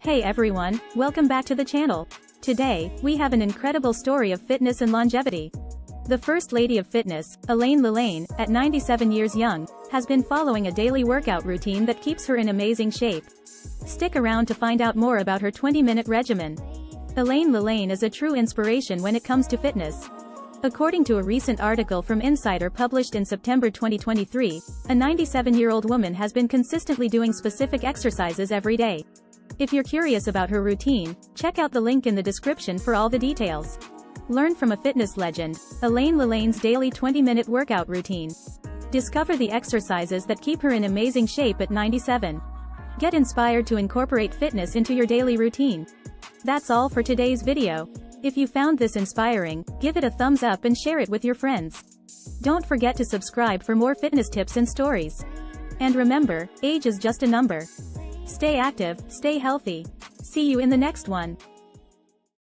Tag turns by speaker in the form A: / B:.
A: Hey everyone, welcome back to the channel. Today, we have an incredible story of fitness and longevity. The First Lady of Fitness, Elaine Lillane, at 97 years young, has been following a daily workout routine that keeps her in amazing shape. Stick around to find out more about her 20-minute regimen. Elaine Lillane is a true inspiration when it comes to fitness. According to a recent article from Insider published in September 2023, a 97-year-old woman has been consistently doing specific exercises every day. If you're curious about her routine, check out the link in the description for all the details. Learn from a fitness legend, Elaine Lillane's daily 20-minute workout routine. Discover the exercises that keep her in amazing shape at 97. Get inspired to incorporate fitness into your daily routine. That's all for today's video. If you found this inspiring, give it a thumbs up and share it with your friends. Don't forget to subscribe for more fitness tips and stories. And remember, age is just a number. Stay active, stay healthy. See you in the next one.